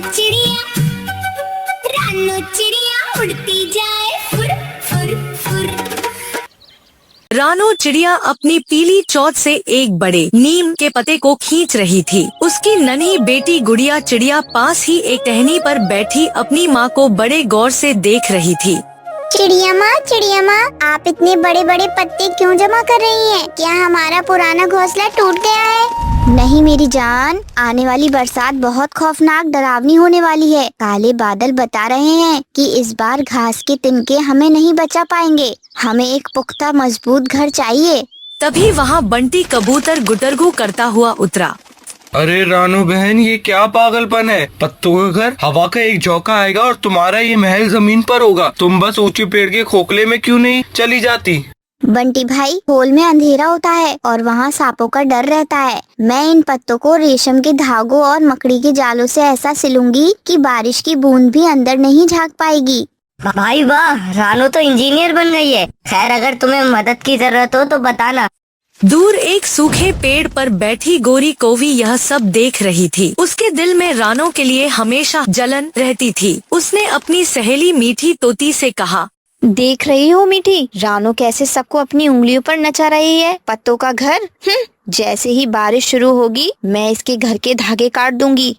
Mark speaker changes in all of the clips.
Speaker 1: चिड़िया, रानो चिड़िया उड़ती जाए फुर फुर फुर।
Speaker 2: रानो चिड़िया अपनी पीली चोंच से एक बड़े नीम के पत्ते को खींच रही थी। उसकी नन्ही बेटी गुड़िया चिड़िया पास ही एक टहनी पर बैठी अपनी माँ को बड़े गौर से देख रही थी।
Speaker 3: चिड़िया माँ, आप इतने बड़े बड़े पत्ते क्यों जमा कर रही हैं? क्या हमारा पुराना घोंसला टूट गया है? नहीं मेरी जान, आने वाली बरसात बहुत खौफनाक डरावनी होने वाली है। काले बादल बता रहे हैं कि इस बार घास के तिनके हमें नहीं बचा पाएंगे। हमें एक पुख्ता मजबूत घर चाहिए।
Speaker 2: तभी वहाँ बंटी कबूतर गुटरगू करता हुआ उतरा।
Speaker 4: अरे रानो बहन, ये क्या पागलपन है? पत्तों का घर, हवा का एक झोंका आएगा और तुम्हारा ये महल जमीन पर होगा। तुम बस ऊंचे पेड़ के खोखले में क्यों नहीं चली जाती?
Speaker 3: बंटी भाई, होल में अंधेरा होता है और वहाँ सांपों का डर रहता है। मैं इन पत्तों को रेशम के धागों और मकड़ी के जालों से ऐसा सिलूंगी कि बारिश की बूंद भी अंदर नहीं झांक पाएगी।
Speaker 5: भाई वाह, रानो तो इंजीनियर बन गई है। खैर, अगर तुम्हें मदद की जरूरत हो तो बताना।
Speaker 2: दूर एक सूखे पेड़ पर बैठी गोरी कोवी यह सब देख रही थी। उसके दिल में रानो के लिए हमेशा जलन रहती थी। उसने अपनी सहेली मीठी तोती से कहा,
Speaker 6: देख रही हो मीठी, रानो कैसे सबको अपनी उंगलियों पर नचा रही है। पत्तों का घर, जैसे ही बारिश शुरू होगी मैं इसके घर के धागे काट दूंगी।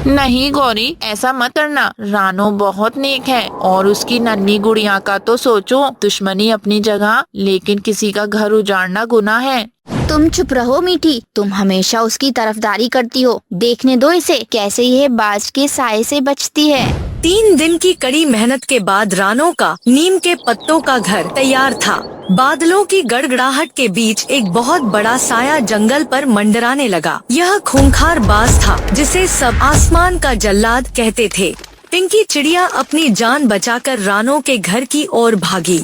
Speaker 7: नहीं गौरी, ऐसा मत करना। रानो बहुत नेक है और उसकी नन्ही गुड़िया का तो सोचो। दुश्मनी अपनी जगह, लेकिन किसी का घर उजाड़ना गुनाह है।
Speaker 6: तुम चुप रहो मीठी, तुम हमेशा उसकी तरफदारी करती हो। देखने दो इसे कैसे यह बाज के साए से बचती है।
Speaker 2: 3 दिन की कड़ी मेहनत के बाद रानो का नीम के पत्तों का घर तैयार था। बादलों की गड़गड़ाहट के बीच एक बहुत बड़ा साया जंगल पर मंडराने लगा। यह खूंखार बाज था जिसे सब आसमान का जल्लाद कहते थे। पिंकी चिड़िया अपनी जान बचाकर रानो के घर की ओर भागी।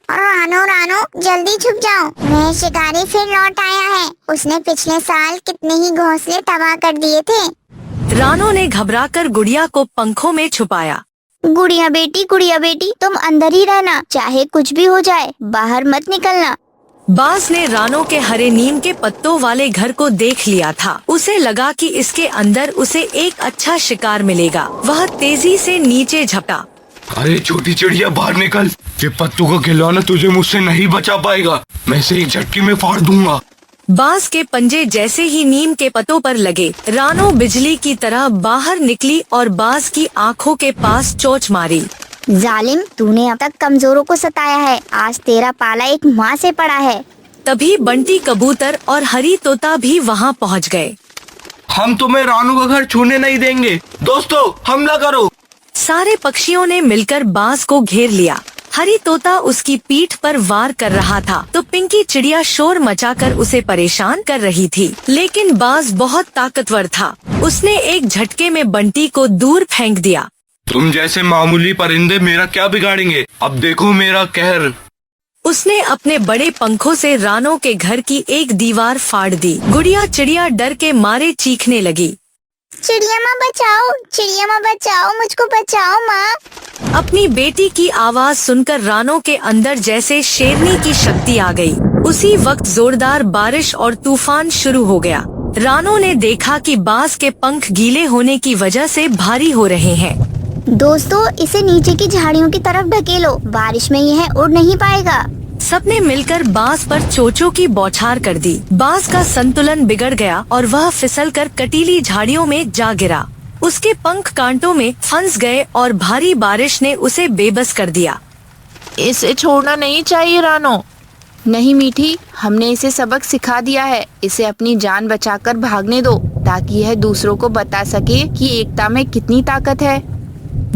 Speaker 3: रानो, जल्दी छुप जाओ, नए शिकारी फिर लौट आया है। उसने पिछले साल कितने ही घोंसले तबाह कर दिए थे।
Speaker 2: रानो ने घबराकर गुड़िया को पंखों में छुपाया।
Speaker 3: गुड़िया बेटी, तुम अंदर ही रहना, चाहे कुछ भी हो जाए, बाहर मत निकलना।
Speaker 2: बाज ने रानो के हरे नीम के पत्तों वाले घर को देख लिया था। उसे लगा कि इसके अंदर उसे एक अच्छा शिकार मिलेगा। वह तेजी से नीचे झपटा।
Speaker 4: अरे छोटी चिड़िया, बाहर निकल। ये पत्तों का खिलौना तुझे मुझसे नहीं बचा पाएगा। मैं इसे एक झटके में फाड़ दूंगा।
Speaker 2: बाज के पंजे जैसे ही नीम के पत्तों पर लगे, रानो बिजली की तरह बाहर निकली और बाज की आंखों के पास चोंच मारी।
Speaker 3: जालिम, तूने अब तक कमजोरों को सताया है। आज तेरा पाला एक माँ से पड़ा है।
Speaker 2: तभी बंटी कबूतर और हरी तोता भी वहाँ पहुँच गए।
Speaker 4: हम तुम्हें रानो का घर छूने नहीं देंगे। दोस्तों, हमला करो।
Speaker 2: सारे पक्षियों ने मिलकर बाज को घेर लिया। हरी तोता उसकी पीठ पर वार कर रहा था तो पिंकी चिड़िया शोर मचाकर उसे परेशान कर रही थी। लेकिन बाज बहुत ताकतवर था। उसने एक झटके में बंटी को दूर फेंक दिया।
Speaker 4: तुम जैसे मामूली परिंदे मेरा क्या बिगाड़ेंगे? अब देखो मेरा कहर।
Speaker 2: उसने अपने बड़े पंखों से रानो के घर की एक दीवार फाड़ दी। गुड़िया चिड़िया डर के मारे चीखने लगी।
Speaker 3: चिड़िया माँ बचाओ, मुझको बचाओ माँ।
Speaker 2: अपनी बेटी की आवाज सुनकर रानो के अंदर जैसे शेरनी की शक्ति आ गई। उसी वक्त जोरदार बारिश और तूफान शुरू हो गया। रानो ने देखा कि बाज के पंख गीले होने की वजह से भारी हो रहे हैं।
Speaker 3: दोस्तों, इसे नीचे की झाड़ियों की तरफ ढकेलो, बारिश में यह उड़ नहीं पाएगा।
Speaker 2: सबने मिलकर बाज पर चोचों की बौछार कर दी। बाज का संतुलन बिगड़ गया और वह फिसलकर कटीली झाड़ियों में जा गिरा। उसके पंख कांटों में फंस गए और भारी बारिश ने उसे बेबस कर दिया।
Speaker 7: इसे छोड़ना नहीं चाहिए रानो।
Speaker 6: नहीं मीठी, हमने इसे सबक सिखा दिया है। इसे अपनी जान बचाकर भागने दो ताकि यह दूसरों को बता सके कि एकता में कितनी ताकत है।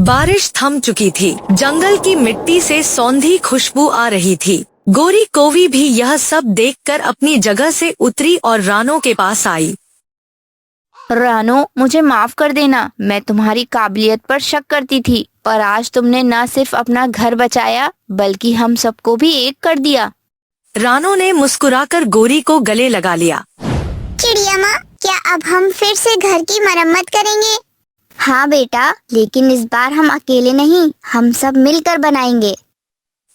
Speaker 2: बारिश थम चुकी थी। जंगल की मिट्टी से सौंधी खुशबू आ रही थी। गोरी कोवी भी यह सब देखकर अपनी जगह से उतरी और रानो के पास आई।
Speaker 6: रानो, मुझे माफ कर देना। मैं तुम्हारी काबिलियत पर शक करती थी, पर आज तुमने न सिर्फ अपना घर बचाया बल्कि हम सबको भी एक कर दिया।
Speaker 2: रानो ने मुस्कुराकर गोरी को गले लगा लिया।
Speaker 3: चिड़िया माँ, क्या अब हम फिर से घर की मरम्मत करेंगे? हाँ बेटा, लेकिन इस बार हम अकेले नहीं, हम सब मिलकर बनाएंगे।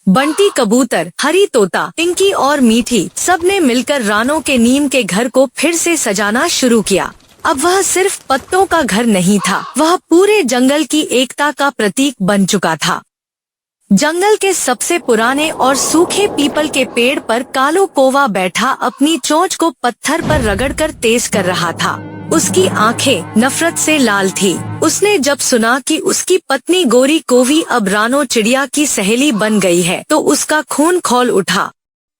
Speaker 2: बंटी कबूतर, हरी तोता, पिंकी और मीठी सब ने मिलकर रानो के नीम के घर को फिर से सजाना शुरू किया। अब वह सिर्फ पत्तों का घर नहीं था, वह पूरे जंगल की एकता का प्रतीक बन चुका था। जंगल के सबसे पुराने और सूखे पीपल के पेड़ पर कालू कौवा बैठा अपनी चोंच को पत्थर पर रगड़कर तेज कर रहा था। उसकी आंखें नफरत से लाल थी। उसने जब सुना कि उसकी पत्नी गोरी कोवी अब रानो चिड़िया की सहेली बन गई है तो उसका खून खौल उठा।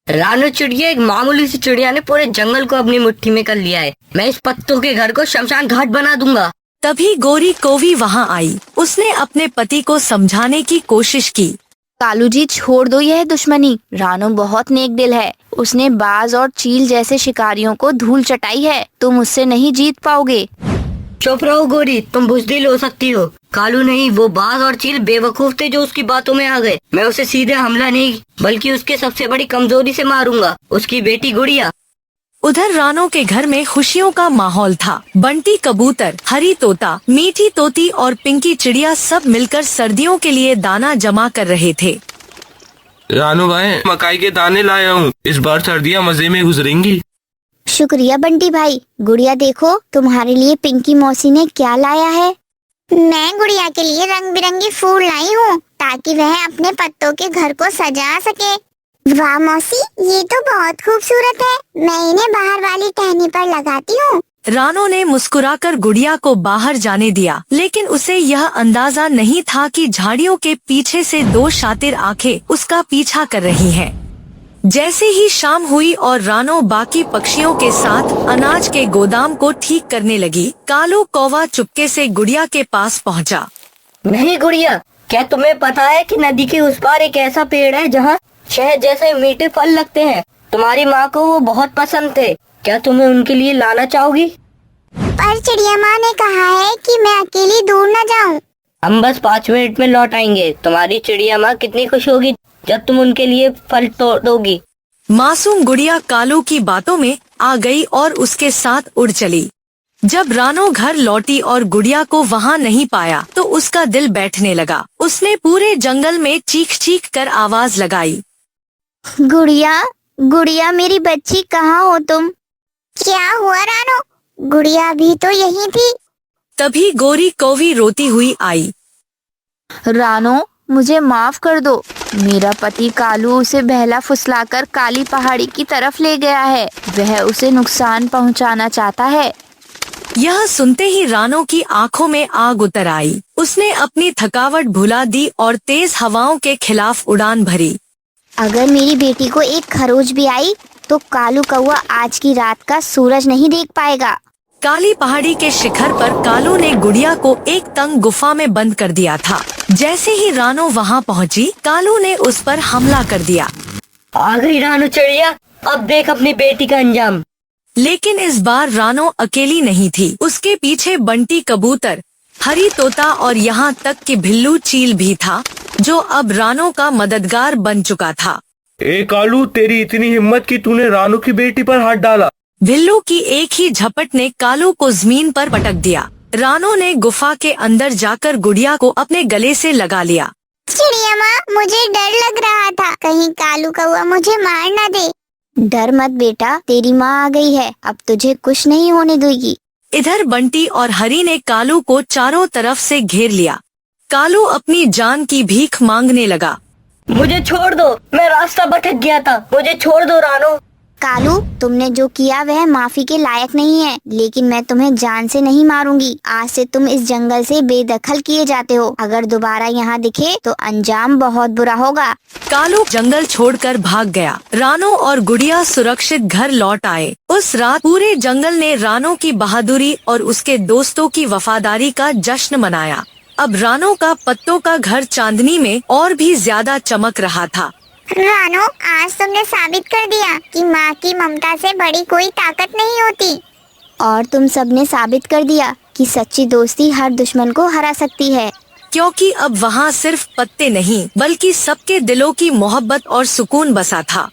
Speaker 5: रानो चिड़िया, एक मामूली सी चिड़िया ने पूरे जंगल को अपनी मुट्ठी में कर लिया है। मैं इस पत्तों के घर को शमशान घाट बना दूंगा।
Speaker 2: तभी गोरी कोवी वहाँ आई। उसने अपने पति को समझाने की कोशिश की।
Speaker 6: कालू जी, छोड़ दो यह दुश्मनी। रानो बहुत नेक दिल है। उसने बाज और चील जैसे शिकारियों को धूल चटाई है। तुम उससे नहीं जीत पाओगे।
Speaker 5: चुप रहो गोरी, तुम बुज़दिल हो सकती हो। कालू नहीं, वो बाज और चील बेवकूफ थे जो उसकी बातों में आ गए। मैं उसे सीधे हमला नहीं बल्कि उसके सबसे बड़ी कमजोरी से मारूंगा, उसकी बेटी गुड़िया।
Speaker 2: उधर रानो के घर में खुशियों का माहौल था। बंटी कबूतर, हरी तोता, मीठी तोती और पिंकी चिड़िया सब मिलकर सर्दियों के लिए दाना जमा कर रहे थे।
Speaker 4: रानू भाई, मकाई के दाने लाया हूँ। इस बार सर्दियाँ मजे में गुजरेंगी।
Speaker 3: शुक्रिया बंटी भाई। गुड़िया देखो, तुम्हारे लिए पिंकी मौसी ने क्या लाया है। मैं गुड़िया के लिए रंग बिरंगे फूल लाई हूँ ताकि वह अपने पत्तों के घर को सजा सके। वाह मौसी, ये तो बहुत खूबसूरत है। मैं इन्हें बाहर वाली टहनी पर लगाती हूँ।
Speaker 2: रानो ने मुस्कुराकर गुड़िया को बाहर जाने दिया, लेकिन उसे यह अंदाजा नहीं था कि झाड़ियों के पीछे से दो शातिर आंखें उसका पीछा कर रही हैं। जैसे ही शाम हुई और रानो बाकी पक्षियों के साथ अनाज के गोदाम को ठीक करने लगी, कालू कौवा चुपके से गुड़िया के पास पहुंचा।
Speaker 5: नहीं गुड़िया, क्या तुम्हें पता है कि नदी के उस पार एक ऐसा पेड़ है जहाँ शहद जैसे मीठे फल लगते हैं? तुम्हारी माँ को वो बहुत पसंद थे। क्या तुम्हें उनके लिए लाना चाहोगी?
Speaker 3: पर चिड़िया माँ ने कहा है कि मैं अकेली दूर न जाऊँ।
Speaker 5: हम बस 5 मिनट में लौट आएंगे। तुम्हारी चिड़िया माँ कितनी खुश होगी जब तुम उनके लिए फल तोड़ दोगी।
Speaker 2: मासूम गुड़िया कालू की बातों में आ गई और उसके साथ उड़ चली। जब रानो घर लौटी और गुड़िया को वहाँ नहीं पाया तो उसका दिल बैठने लगा। उसने पूरे जंगल में चीख चीख कर आवाज लगाई,
Speaker 3: गुड़िया, गुड़िया मेरी बच्ची, कहाँ हो तुम? क्या हुआ रानो? गुड़िया भी तो यही थी।
Speaker 2: तभी गोरी कौवी रोती हुई आई।
Speaker 6: रानो, मुझे माफ कर दो। मेरा पति कालू उसे बहला फुसलाकर काली पहाड़ी की तरफ ले गया है। वह उसे नुकसान पहुंचाना चाहता है।
Speaker 2: यह सुनते ही रानो की आंखों में आग उतर आई। उसने अपनी थकावट भुला दी और तेज हवाओं के खिलाफ उड़ान भरी।
Speaker 3: अगर मेरी बेटी को एक खरोच भी आई तो कालू कौवा आज की रात का सूरज नहीं देख पाएगा।
Speaker 2: काली पहाड़ी के शिखर पर कालू ने गुड़िया को एक तंग गुफा में बंद कर दिया था। जैसे ही रानो वहाँ पहुँची, कालू ने उस पर हमला कर दिया।
Speaker 5: आ गई रानो चिड़िया, अब देख अपनी बेटी का अंजाम।
Speaker 2: लेकिन इस बार रानो अकेली नहीं थी। उसके पीछे बंटी कबूतर, हरी तोता और यहाँ तक कि भिल्लू चील भी था, जो अब रानो का मददगार बन चुका था।
Speaker 4: ए कालू, तेरी इतनी हिम्मत कि तूने रानू की बेटी पर हाथ डाला।
Speaker 2: भिल्लू की एक ही झपट ने कालू को जमीन पर पटक दिया। रानो ने गुफा के अंदर जाकर गुड़िया को अपने गले से लगा लिया।
Speaker 3: चिड़िया माँ, मुझे डर लग रहा था कहीं कालू कौवा मुझे मार न दे। डर मत बेटा, तेरी माँ आ गई है, अब तुझे कुछ नहीं होने देगी।
Speaker 2: इधर बंटी और हरी ने कालू को चारों तरफ से घेर लिया। कालू अपनी जान की भीख मांगने लगा।
Speaker 5: मुझे छोड़ दो, मैं रास्ता भटक गया था, मुझे छोड़ दो रानो।
Speaker 3: कालू, तुमने जो किया वह माफी के लायक नहीं है, लेकिन मैं तुम्हें जान से नहीं मारूंगी। आज से तुम इस जंगल से बेदखल किए जाते हो। अगर दोबारा यहाँ दिखे तो अंजाम बहुत बुरा होगा।
Speaker 2: कालू जंगल छोड़कर भाग गया। रानो और गुड़िया सुरक्षित घर लौट आए। उस रात पूरे जंगल ने रानो की बहादुरी और उसके दोस्तों की वफादारी का जश्न मनाया। अब रानो का पत्तों का घर चांदनी में और भी ज्यादा चमक रहा था।
Speaker 3: रानो, आज तुमने साबित कर दिया कि माँ की ममता से बड़ी कोई ताकत नहीं होती। और तुम सबने साबित कर दिया कि सच्ची दोस्ती हर दुश्मन को हरा सकती है।
Speaker 2: क्योंकि अब वहाँ सिर्फ पत्ते नहीं बल्कि सबके दिलों की मोहब्बत और सुकून बसा था।